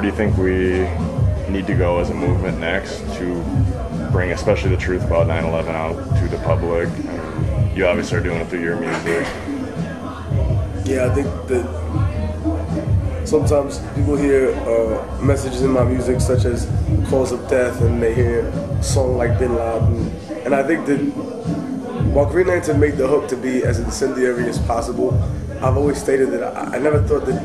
do you think we need to go as a movement next to bring especially the truth about 9/11 out to the public? You obviously are doing it through your music. Yeah, I think that sometimes people hear messages in my music such as the cause of death, and they hear a song like Bin Laden. And I think that while Green Lantern made the hook to be as incendiary as possible, I've always stated that I never thought that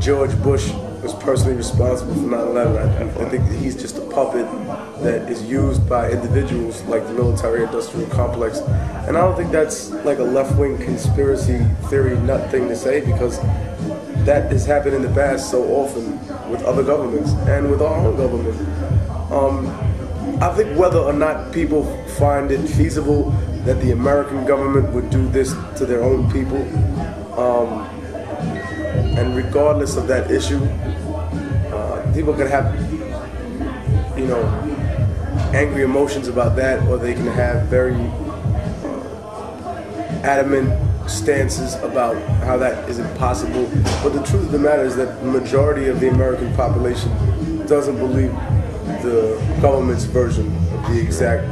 George Bush was personally responsible for 9/11. I think that he's just a puppet that is used by individuals like the military-industrial complex. And I don't think that's like a left-wing conspiracy theory nut thing to say, because that has happened in the past so often with other governments and with our own government. I think whether or not people find it feasible that the American government would do this to their own people, and regardless of that issue, people can have, angry emotions about that, or they can have very adamant stances about how that is impossible. But the truth of the matter is that the majority of the American population doesn't believe the government's version of the exact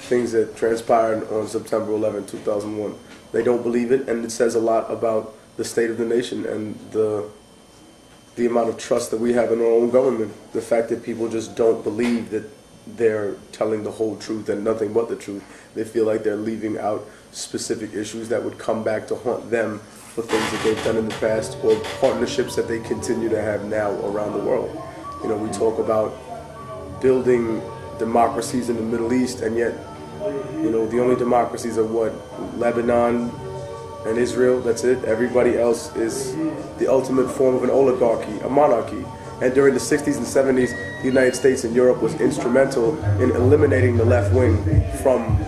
things that transpired on September 11, 2001. They don't believe it, and it says a lot about the state of the nation and the amount of trust that we have in our own government. The fact that people just don't believe that they're telling the whole truth and nothing but the truth. They feel like they're leaving out specific issues that would come back to haunt them for things that they've done in the past, or partnerships that they continue to have now around the world. We talk about building democracies in the Middle East, and yet, the only democracies are what? Lebanon and Israel, that's it. Everybody else is the ultimate form of an oligarchy, a monarchy. And during the 60s and 70s, the United States and Europe was instrumental in eliminating the left wing from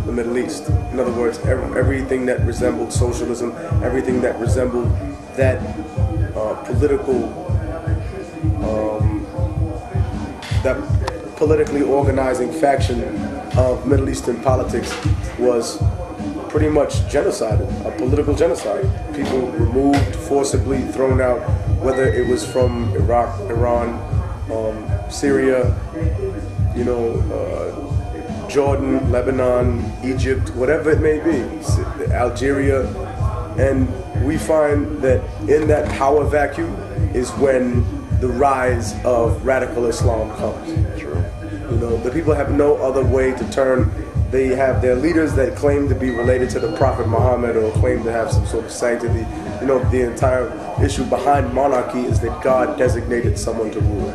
the Middle East. In other words, everything that resembled socialism, everything that resembled that that politically organizing faction of Middle Eastern politics was pretty much genocided, a political genocide. People removed, forcibly thrown out, whether it was from Iraq, Iran, Syria, Jordan, Lebanon, Egypt, whatever it may be, Algeria. And we find that in that power vacuum is when the rise of radical Islam comes. True. The people have no other way to turn. They have their leaders that claim to be related to the Prophet Muhammad, or claim to have some sort of sanctity. The entire issue behind monarchy is that God designated someone to rule.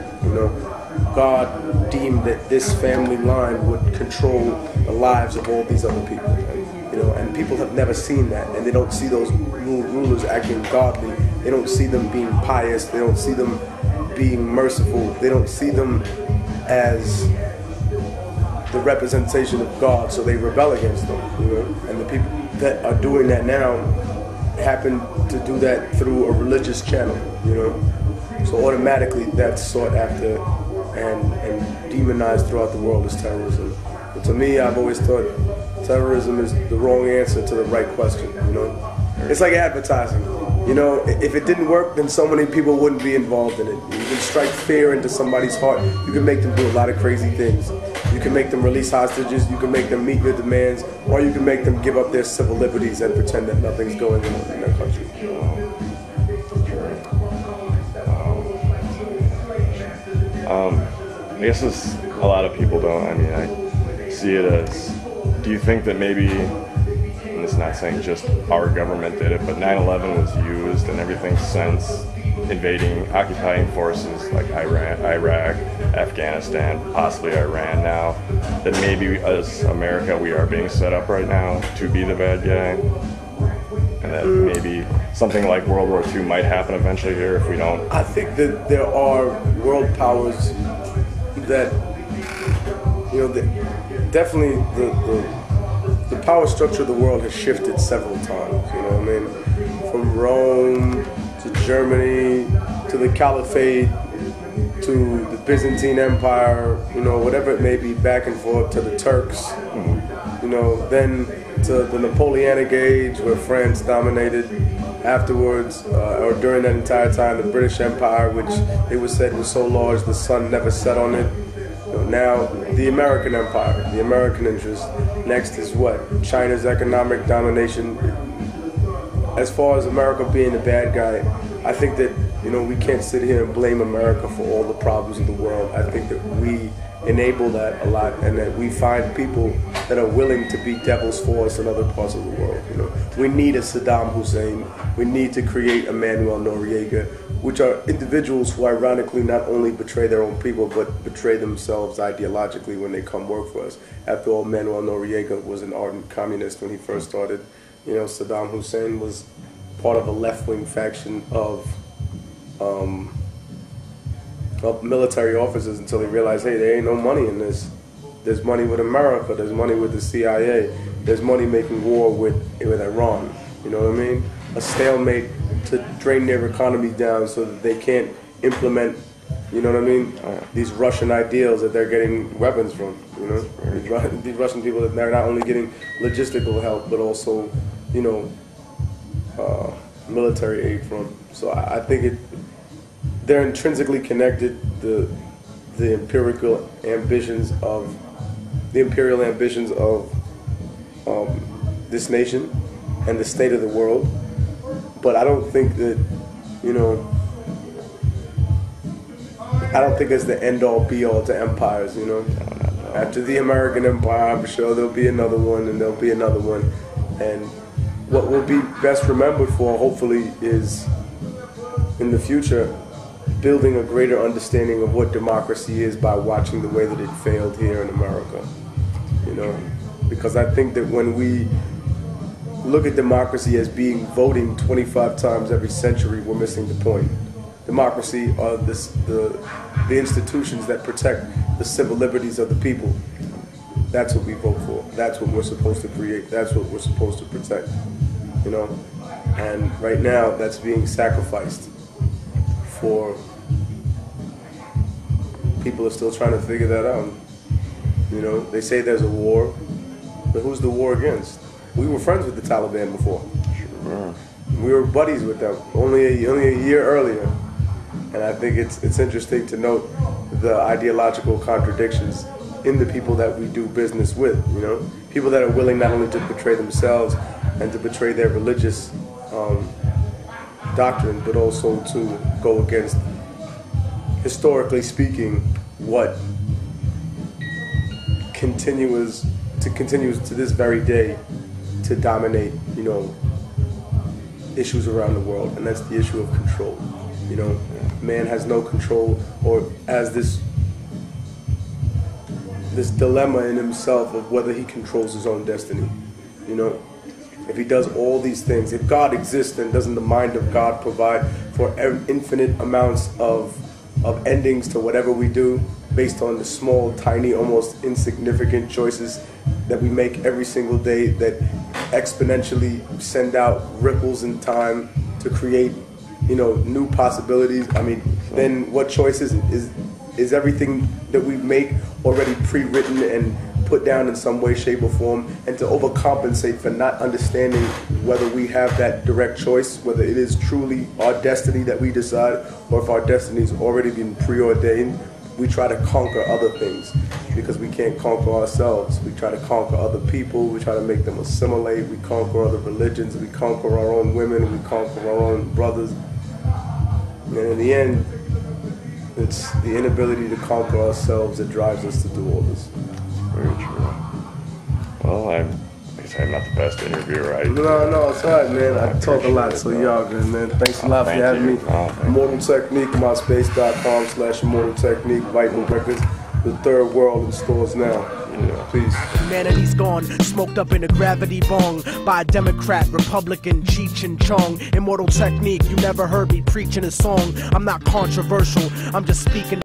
God deemed that this family line would control the lives of all these other people. And people have never seen that, and they don't see those rulers acting godly. They don't see them being pious. They don't see them being merciful. They don't see them as the representation of God, so they rebel against them. And the people that are doing that now happen to do that through a religious channel. So automatically that's sought after and demonized throughout the world as terrorism. But to me, I've always thought terrorism is the wrong answer to the right question. It's like advertising. If it didn't work, then so many people wouldn't be involved in it. You can strike fear into somebody's heart. You can make them do a lot of crazy things. You can make them release hostages. You can make them meet your demands, or you can make them give up their civil liberties and pretend that nothing's going on in their country. I guess a lot of people don't. I see it as, do you think that maybe, and it's not saying just our government did it, but 9/11 was used and everything since invading, occupying forces like Iraq, Afghanistan, possibly Iran now, that maybe as America we are being set up right now to be the bad guy? And that maybe something like World War II might happen eventually here if we don't? I think that there are world powers that, definitely the power structure of the world has shifted several times, from Rome to Germany to the Caliphate to the Byzantine Empire, whatever it may be, back and forth to the Turks. then to the Napoleonic age where France dominated. Afterwards, or during that entire time, the British Empire, which it was said was so large the sun never set on it. Now, the American Empire, the American interest. Next is what? China's economic domination. As far as America being the bad guy, I think that, we can't sit here and blame America for all the problems of the world. I think that we enable that a lot, and that we find people that are willing to be devils for us in other parts of the world. We need a Saddam Hussein. We need to create a Manuel Noriega, which are individuals who ironically not only betray their own people, but betray themselves ideologically when they come work for us. After all, Manuel Noriega was an ardent communist when he first started. Saddam Hussein was part of a left-wing faction of military officers until he realized, hey, there ain't no money in this. There's money with America, there's money with the CIA, there's money making war with Iran. You know what I mean? A stalemate to drain their economy down so that they can't implement, you know what I mean? These Russian ideals that they're getting weapons from, These Russian people that they're not only getting logistical help, but also, military aid from. So I think they're intrinsically connected. The imperial ambitions of this nation and the state of the world. But I don't think that, I don't think it's the end-all be-all to empires, After the American Empire, I'm sure there'll be another one, and there'll be another one. And what will be best remembered for, hopefully, is, in the future, building a greater understanding of what democracy is by watching the way that it failed here in America. Because I think that when we look at democracy as being voting 25 times every century, we're missing the point. Democracy are the institutions that protect the civil liberties of the people. That's what we vote for. That's what we're supposed to create. That's what we're supposed to protect. And right now, that's being sacrificed for people are still trying to figure that out. They say there's a war, but who's the war against? We were friends with the Taliban before. Sure. We were buddies with them only a year earlier. And I think it's interesting to note the ideological contradictions in the people that we do business with, People that are willing not only to betray themselves and to betray their religious doctrine, but also to go against, historically speaking, what continues to this very day to dominate, issues around the world, and that's the issue of control. Man has no control, or has this dilemma in himself of whether he controls his own destiny. If he does all these things, if God exists, then doesn't the mind of God provide for infinite amounts of endings to whatever we do based on the small, tiny, almost insignificant choices that we make every single day that exponentially send out ripples in time to create, new possibilities? I mean, then what choices is everything that we make already pre-written and put down in some way, shape, or form, and to overcompensate for not understanding whether we have that direct choice, whether it is truly our destiny that we decide, or if our destiny's already been preordained. We try to conquer other things because we can't conquer ourselves. We try to conquer other people. We try to make them assimilate. We conquer other religions. We conquer our own women. We conquer our own brothers. And in the end, it's the inability to conquer ourselves that drives us to do all this. Very true. Well, I guess I'm not the best interviewer. No, it's all right, man. I talk a lot, so y'all good, man. Thanks a lot for having me. Immortal Technique, myspace.com/Immortal Technique, Vital Records, the third world in stores now. Peace. Humanity's gone, smoked up in a gravity bong by a Democrat, Republican, Cheech and Chong. Immortal Technique, you never heard me preaching a song. I'm not controversial, I'm just speaking.